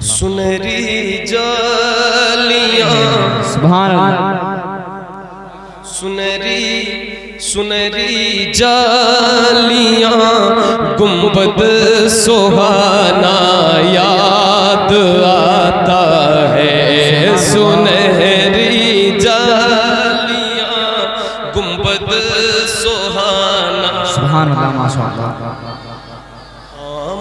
सुनहरी जालियां, सुभान अल्लाह, सुनहरी सुनहरी जालियां, गुंबद सुहाना याद आता है। सुनहरी जालियां, गुंबद सुहाना, सुभान अल्लाह, माशाअल्लाह।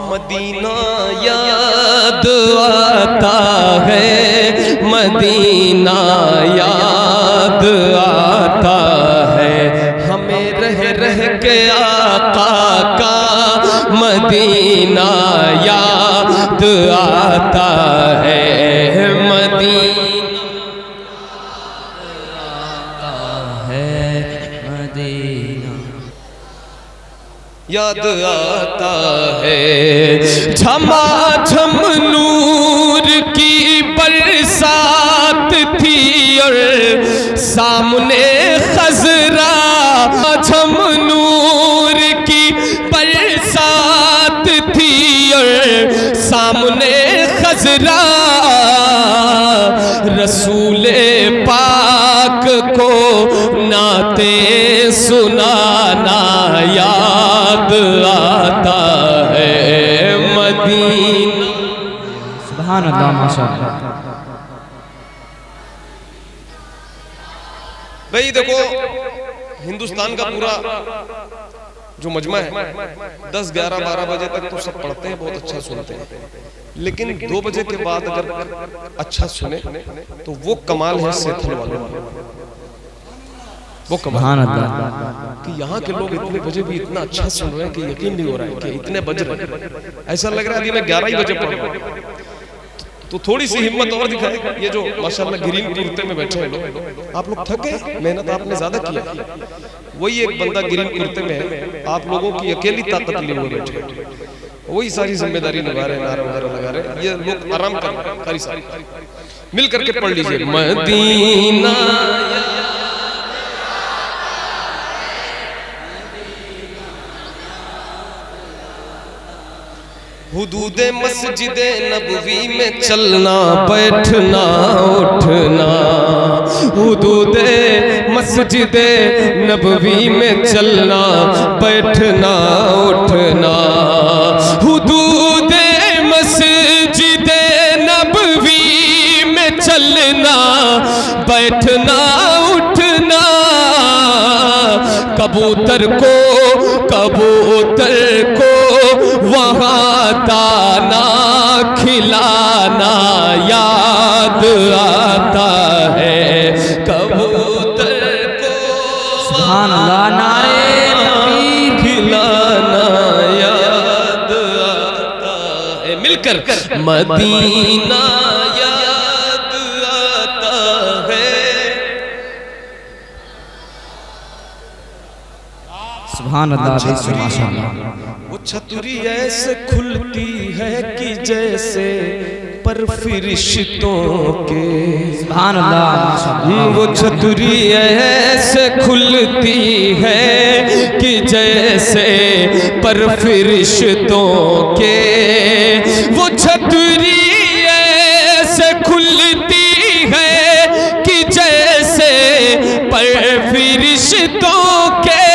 मदीना याद आता है, मदीना याद आता है, हमें रह रह के आका का मदीना याद आता है। याद आता है, झमाझम नूर की बरसात थी और सामने खजरा। झम नूर की बरसात थी और सामने खजरा, रसूले पाक को नाते सुनाना याद आता है। मदीना, सुभान अल्लाह, माशाअल्लाह। भाई देखो, हिंदुस्तान का पूरा जो मजमा है 10, 11, 12 बजे तक तो सब पढ़ते हैं, बहुत अच्छा सुनते हैं, लेकिन 2 बजे के बाद अगर अच्छा सुने तो वो कमाल है सेथल वालों में। वो कमाल कि यहाँ के लोग इतने बजे भी इतना अच्छा सुन रहे हैं कि यकीन नहीं हो रहा है कि इतने बज रहे हैं। ऐसा लग रहा है अभी मैं 11 ही बजे पढ़ रहा हूँ। तो थोड़ी सी हिम्मत और दिखाए। ये जो माशाल्लाह ग्रीन कुर्ते में बैठे हैं लोग, आप लोग थक गए, मेहनत आपने ज्यादा किया। वही एक बंदा ग्रीन कुर्ते में है, आप लोगों की अकेली ताकत लिए हुए बैठे, वही सारी जिम्मेदारी निभा रहे हैं, नारा वगैरह लगा रहे हैं। ये लोग आराम कर रहे हैं, मिल करके पढ़ लीजिए। मदीना हुदूदे मस्जिदे नबवी में चलना बैठना उठना, हुदूदे मस्जिदे नबवी में चलना बैठना उठना, हुदूदे मस्जिदे नबवी में चलना बैठना उठना, कबूतर को वहाँ दाना खिलाना याद आता है। कबूतर को सुभान अल्लाह, नारे तकबीर, खिलाना याद आता है। मिलकर मदीना याद आता है। सुभान अल्लाह, माशाअल्लाह। वो छतरी ऐसे खुलती है कि जैसे पर फरिश्तों के, सुभान अल्लाह, माशाअल्लाह। वो छतरी ऐसे खुलती है कि जैसे पर फरिश्तों के, वो छतरी ऐसे खुलती है कि जैसे पर फरिश्तों के,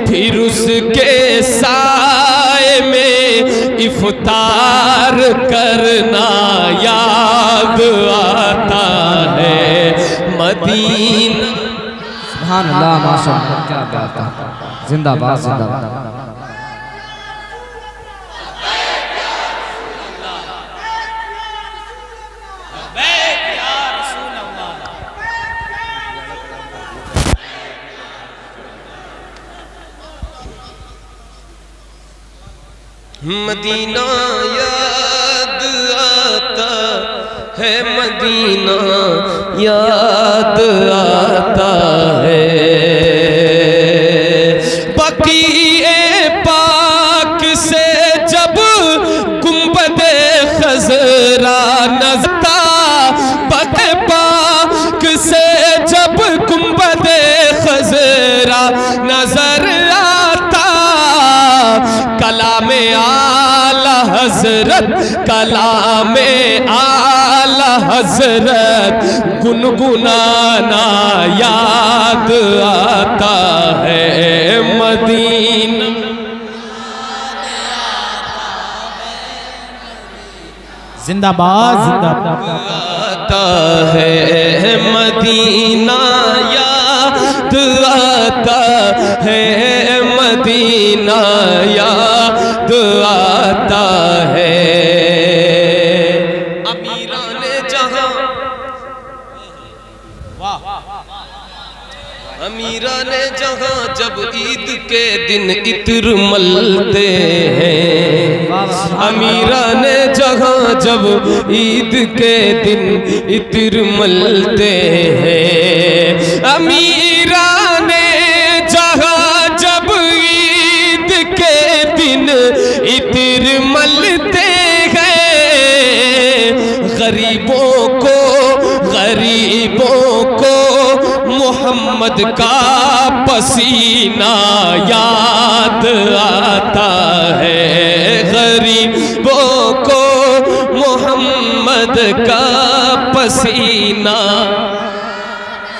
फिर उसके साए में इफ्तार करना याद आता है। मदीना, सुभान अल्लाह, माशाअल्लाह, क्या बात है। जिंदाबाद, जिंदाबाद। मदीना याद आता है, मदीना याद आता है। बकीए पाक से जब गुंबदे खजरा नज़ता, बकीए पाक से जब गुंबदे खजरा नजर आता, कलामे आला हजरत हजरत कलामे आला हजरत गुनगुनाना याद आता है मदीना। जिंदाबाद जिंदाबाद। आता है मदीना याद आता है मदीना याद आता है। अमीराने जहां अमीराने जहां जब ईद के दिन इत्र मलते हैं, अमीराने जहां जब ईद के दिन इत्र मलते हैं, अमीराने जहां जब ईद के दिन इत्र मलते हैं, गरीबों को मोहम्मद का पसीना याद आता है, गरीबों को मोहम्मद का पसीना।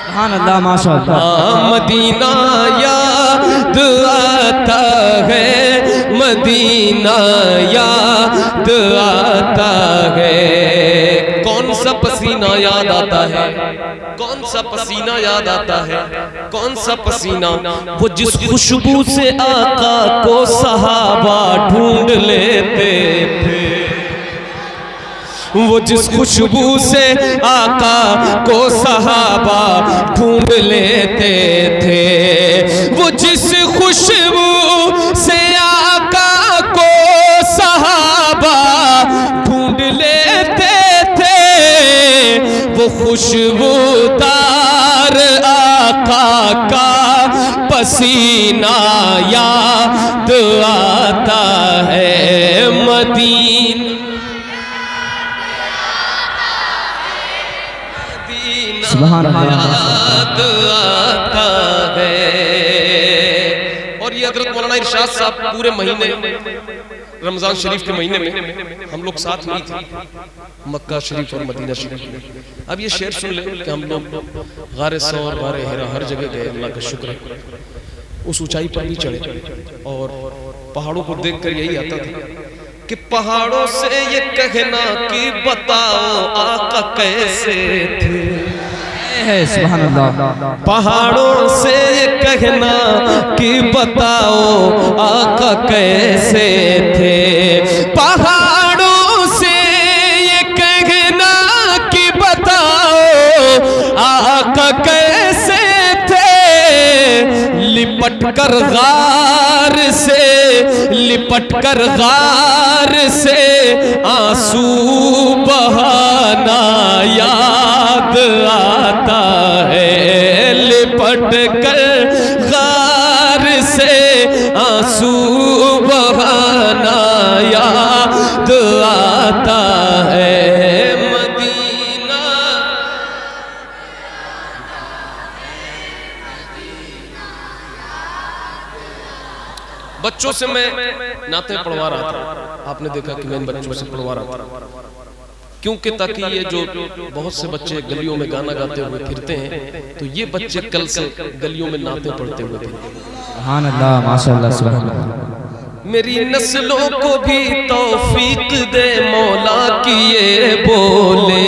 सुभान अल्लाह माशाअल्लाह। मदीना याद आता है, मदीना याद आता है। कौन सा पसीना याद आता है? कौन सा पसीना याद आता है? कौन सा पसीना? वो जिस खुशबू से आका को सहाबा ढूंढ लेते थे, वो जिस खुशबू से आका को सहाबा ढूंढ लेते थे, वो जिस खुशबू से आका को सहाबा ढूंढ लेते थे, वो खुशबूदार आका का पसीना याद आता है मदीना। सुभान अल्लाह। याद आता है। और ये हजरत मौलाना इरशाद साहब पूरे महीने रमजान शरीफ के महीने में हम लोग साथ में थे, मक्का शरीफ और मदीना शरीफ में। अब ये शेर सुन ले कि हम लोग गारे सौर, गारे हिरा हर जगह गए, अल्लाह का शुक्र है। उस ऊंचाई पर भी चढ़े और पहाड़ों को देखकर यही आता था कि पहाड़ों से ये कहना कि बताओ आका कैसे थे। सुभान अल्लाह। पहाड़ों से ये कहना कि बताओ आका कैसे थे, पहाड़ों से ये कहना कि बताओ आका कैसे थे। लिपट कर गार से आंसू बहाना याद आता है, लिपट कर गार से आंसू बहाना याद आता है मदीना। बच्चों से मैं नाते पढ़वा रहा था, आपने देखा कि मैं बच्चों से पढ़वा रहा था, क्योंकि ताकि ये जो बहुत से बच्चे गलियों में गाना गाते हुए फिरते हैं, तो ये बच्चे कल से गलियों में नाते पढ़ते हुए थे। सुभान अल्लाह माशाअल्लाह। सुभान अल्लाह। मेरी नस्लों को भी तौफीक दे मौला की ये बोले।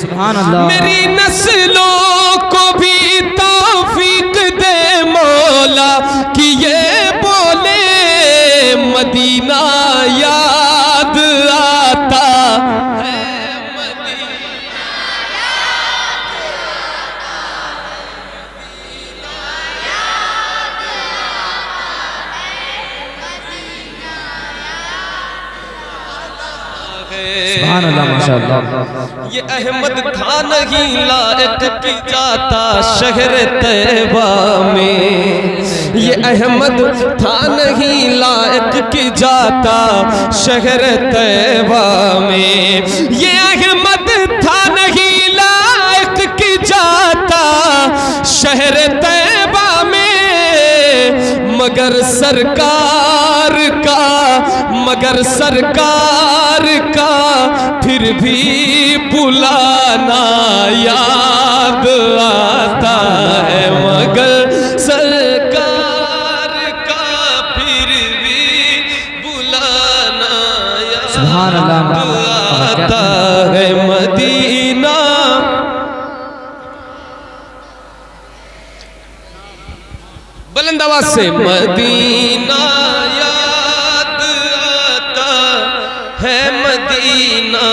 सुभान अल्लाह। मेरी नस्लों को भी तौफीक दे मौला की ये बोले। मदीना याद आता है, सुभान अल्लाह माशाअल्लाह। ये अहमद था नहीं लायक की जाता शहर तैबा में, ये अहमद था नहीं लायक की जाता शहर तैबा में, ये अहमद था नहीं लायक की जाता शहर तैबा में। मगर सरकार सरकार का फिर भी बुलाना याद आता है, मगर सरकार का फिर भी बुलाना सुभान याद अल्लाह। आता है। मदीना बुलंद आवाज से, मदीना याद आता है, मदीना